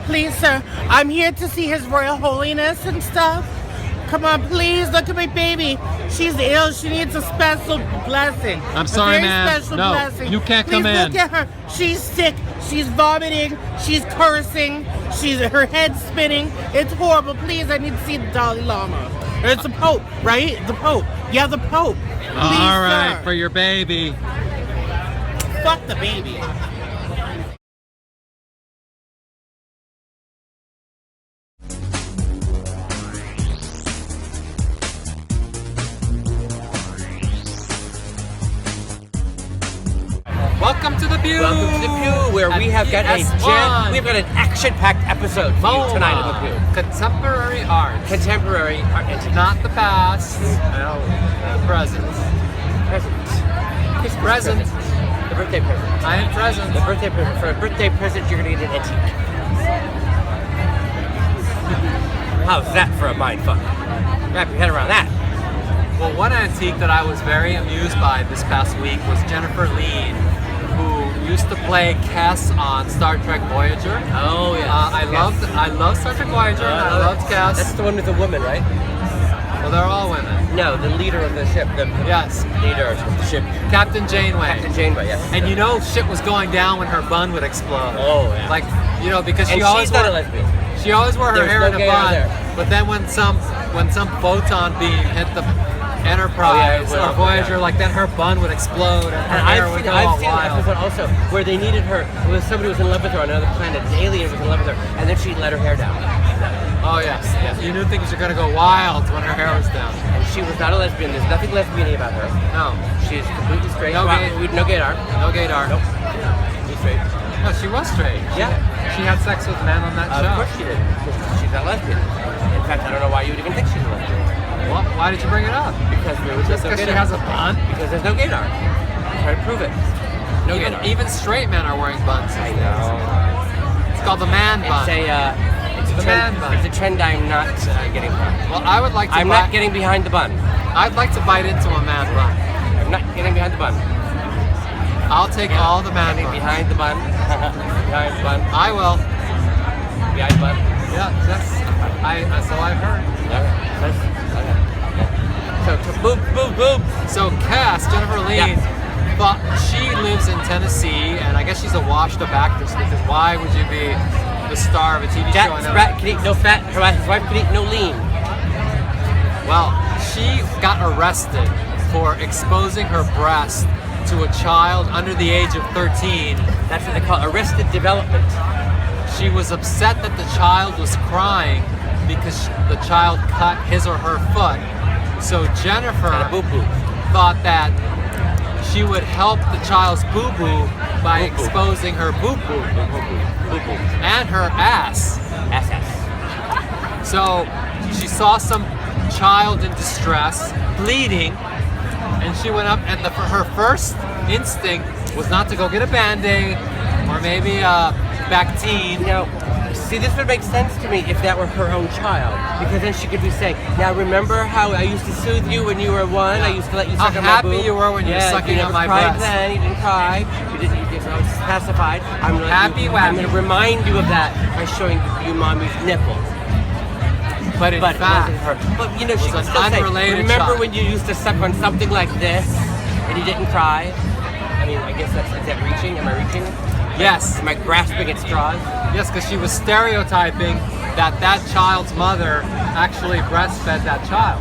Please, sir, I'm here to see His Royal Holiness and stuff. Come on, please, look at my baby. She's ill. She needs a special blessing. I'm sorry, ma'am. Special No, blessing. you can't come in. Please look at her. She's sick. She's vomiting. She's cursing. Her head's spinning. It's horrible. Please, I need to see the Dalai Lama. It's the Pope, right? The Pope. Yeah, the Pope. Please, all right, sir. for your baby. Fuck the baby. Welcome to the Pew. Welcome to the Pew, where we have got an action-packed episode for you tonight in the Pew. Contemporary art. Contemporary art. It's not the past. No, the present. Present. The birthday present. I am present. The birthday present. For a birthday present, you're going to get an antique. How's that for a mind fuck? Wrap your head around that. Well, one antique that I was very amused by this past week was Jennifer Lien, who used to play Cass on Star Trek Voyager. Oh yeah. I love Star Trek Voyager, and I loved Cass. That's the one with the woman, right? Well, they're all women. No, the leader of the ship. Yes. Leader of the ship. Captain Janeway. Captain Janeway, yes. And you know shit was going down when her bun would explode. Oh yeah. Like, you know, because and she always she's not a lesbian. She always wore her There's hair no in a gay out bun. there. But then when some photon beam hit the Enterprise or Voyager, like then her bun would explode and her hair would go all seen wild. an episode also where they needed her. Somebody was in love with her on another planet. An alien was in love with her, and then she let her hair down. Oh yes, yes. You knew things were gonna go wild when her hair was down. And she was not a lesbian. There's nothing lesbian-y about her. No. She's completely straight. No gay. No gaydar. No gaydar. Nope. She's straight. No, she was straight. Yeah. She had sex with men on that show. Of course she did. She's not lesbian. In fact, I don't know why you would even think she's a lesbian. Well, why did you bring it up? Because Just because she has a bun? Because there's no gaydar. Try to prove it. No gaydar. Even straight men are wearing buns. I know. It's called the man bun. It's a man bun. It's a trend I'm not getting behind. Well, I would like to. I'm not getting behind the bun. I'd like to bite into a man bun. I'm not getting behind the bun. I'll take all the man Getting buns. behind the bun. Behind the bun. I will. Behind the bun. Yeah, so I've heard. So boob. So Cass, Jennifer Lien, but she lives in Tennessee, and I guess she's a washed-up actress because why would you be the star of a TV show? Rat can eat no fat. His wife can eat no lean. Well, she got arrested for exposing her breast to a child under the age of 13. That's what they call arrested development. She was upset that the child was crying because the child cut his or her foot. So Jennifer thought that she would help the child's boo-boo by exposing her boo-boo and her ass. So she saw some child in distress, bleeding, and she went up, and her first instinct was not to go get a Band-Aid or maybe a Bactine. Now, see, this would make sense to me if that were her own child, because then she could be saying, "Now remember how I used to soothe you when you were one? Yeah. I used to let you suck how on my boob. happy you were when you were sucking on my cried breast. Then you didn't cry. You didn't. You didn't. I was pacified. I'm gonna Happy I'm wappy. going to remind you of that by showing you mommy's nipples." But in But fact, it wasn't her. But you know, she was could an still say, unrelated "Remember child. when you used to suck on something like this and you didn't cry?" I mean, I guess is that reaching? Am I reaching? yes, Am I grasping at straws? yes, because she was stereotyping that child's mother actually breastfed that child.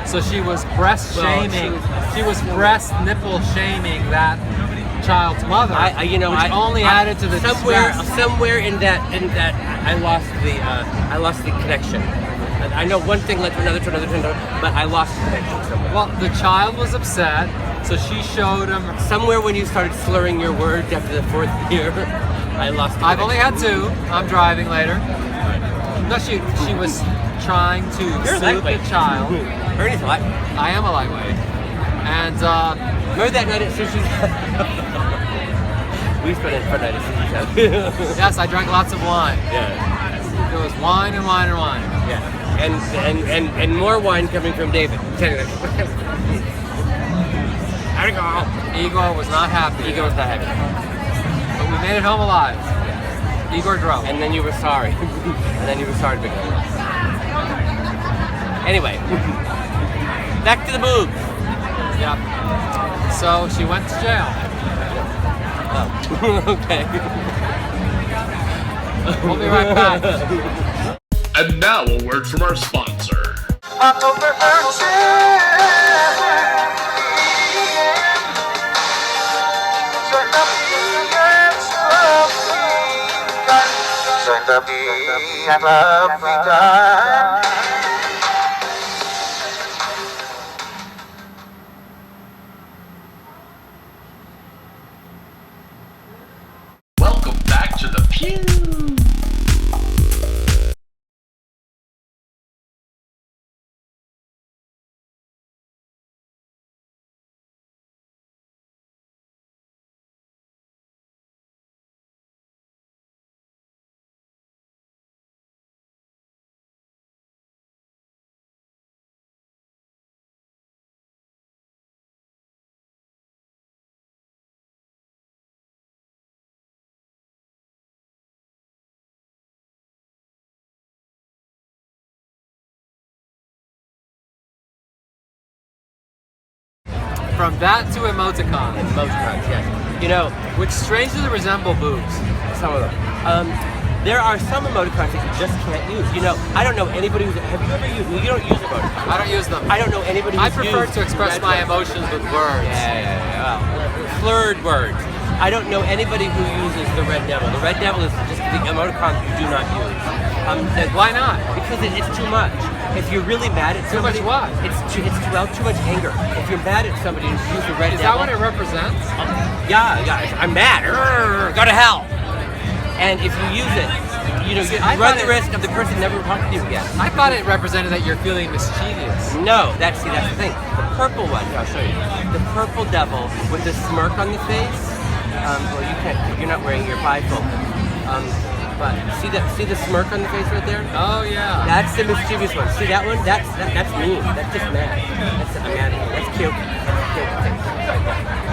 So she was breast shaming. She was breast nipple shaming that child's mother. Which only added to the distress. Somewhere in that, I lost the connection. I know one thing led to another, but I lost the connection somewhere. Well, the child was upset, so she showed him. Somewhere when you started slurring your words after the fourth year, I lost the I've only had connection. 2. I'm driving later. No, she was trying to You're a soothe the lightweight. child. Ernie's a lightweight. I am a lightweight. And Remember that night at Sushi's? We spent a fun night at Sushi's. yes, I drank lots of wine. Yeah. There was wine and wine and wine. Yeah. And more wine coming from David. Igor was not happy. Ego was not happy. But we made it home alive. Igor drove. And then you were sorry. And then you were sorry to begin with. Anyway, back to the boobs. Yep. So she went to jail. Oh. Okay. We'll be right back. And now a word from our sponsor. Welcome back to the Pew. From that to emoticons, Emoticons, yes. You know, which strangely resemble boobs. some of them. There are some emoticons that you just can't use. You know, I don't know anybody who's. Have you ever used? Well, you don't use emoticons. I don't use them. I don't know anybody who's I prefer used to express red my ones. emotions with words. Yeah. Well, slurred words. I don't know anybody who uses the red devil. The red devil is just the emoticon you do not use. Why not? Because it's too much. If you're really mad at Too much somebody, what? It's too much anger. If you're mad at somebody and you use the red Is devil, that what it represents? yeah, I'm mad. Go to hell. And if you use it, you know, See, you I run thought the risk of the person never talking to you again. I thought it represented that you're feeling mischievous. No, that's the thing. The purple one, I'll show you. The purple devil with the smirk on the face. Well, you can't. You're not wearing your bifocal. But see the smirk on the face right there? Oh yeah. That's the mischievous one. See that one? That's mean. That's just mad. That's mad. That's cute. That's cute.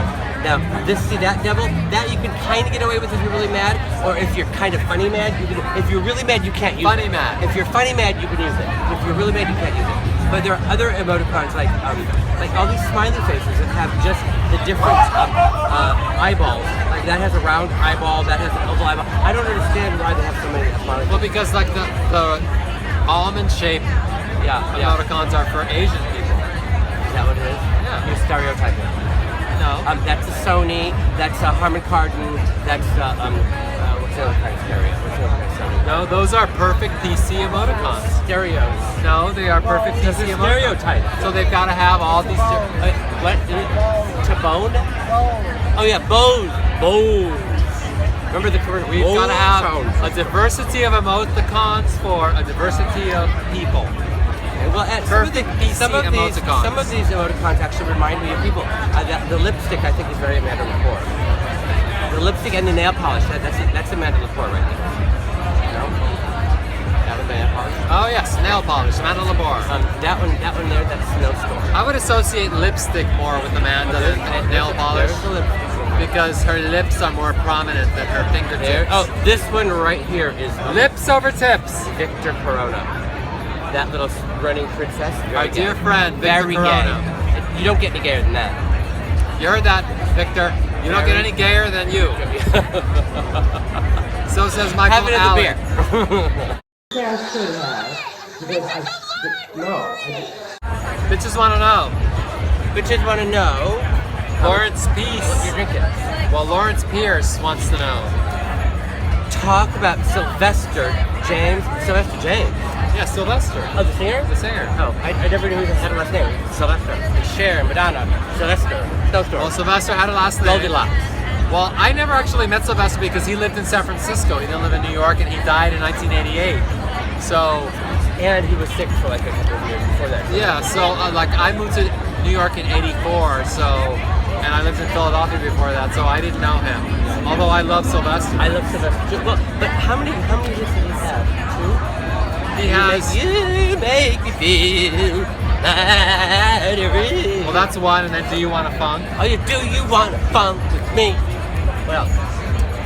Now, see that devil? That you can kind of get away with if you're really mad, or if you're kind of funny mad. If you're really mad, you can't use Funny it. mad. If you're funny mad, you can use it. If you're really mad, you can't use it. But there are other emoticons like all these smiley faces that have just the different eyeballs. Like that has a round eyeball, that has an oval eyeball. I don't understand why they have so many emojis. Well, because like the almond-shaped emoticons are for Asian people. Is that what it is? Yeah. You're stereotyping. No. That's a Sony. That's a Harman Kardon. That's what's the other kind of stereo? What's the other kind of Sony? No, those are perfect PC emoticons. Stereos. No, they are perfect Those PC are emoticons. stereotypes. So they've got to have all these. What? Tabone? Oh yeah, Bose. Remember the current? We've got to have a diversity of emoticons for a diversity of people. Well, Perfect PC emoticons. Some of these emoticons actually remind me of people. The lipstick, I think, is very Amanda Lepore. The lipstick and the nail polish, that's Amanda Lepore right there. No? That was nail polish? Oh yes, nail polish, Amanda Lepore. That one there, that's Snowstorm. I would associate lipstick more with Amanda than nail polish There's the lipstick. because her lips are more prominent than her There. fingertips. Oh, this one right here is Lips over tips. Victor Corona. That little running princess. Our Very dear gay. friend, Victor Very Corona. gay. You don't get any gayer than that. You heard that, Victor? You don't get any gayer than you. So says Michael Have another Allen. beer. Bitches want to know. Bitches want to know Lawrence Peace. what you're drinking. Well, Lawrence Pierce wants to know. Talk about Sylvester James. Sylvester James. Yeah, Sylvester. Oh, the singer? The singer. Oh, I never knew he had a last name. Sylvester. Cher, Madonna, Sylvester, Snowstorm, Well, Sylvester had a last name. Goldilocks. Well, I never actually met Sylvester because he lived in San Francisco. He didn't live in New York, and he died in 1988. So, And he was sick for like a couple of years before that. yeah, so like I moved to New York in '84, and I lived in Philadelphia before that, so I didn't know him. Although I love Sylvester. I love Sylvester. Well, but how many hits does he have? Two? He has. You make me feel battery. Well, that's one, and then Do You Want a Funk? Oh, you do you want to funk with me? What else?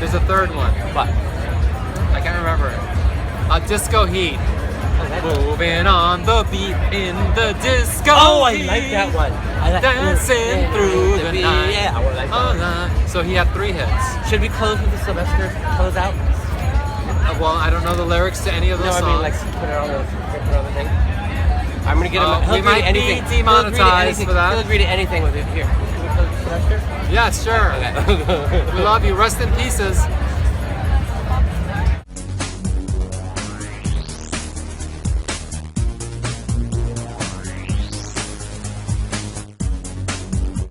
There's a third one. What? Disco Heat. Oh, that's Moving on the beat in the disco. Oh, I heat. like that one. I like Dancing through the night. Yeah, I like that one. So he had 3 hits. Should we close with the Sylvester close out? Well, I don't know the lyrics to any of those No, I songs. mean like put it on the thing. I'm gonna get him. We might be demonetized for that. He'll agree to anything with it. Here. Can we close with Sylvester? Yeah, sure. Okay. We love you. Rest in pieces.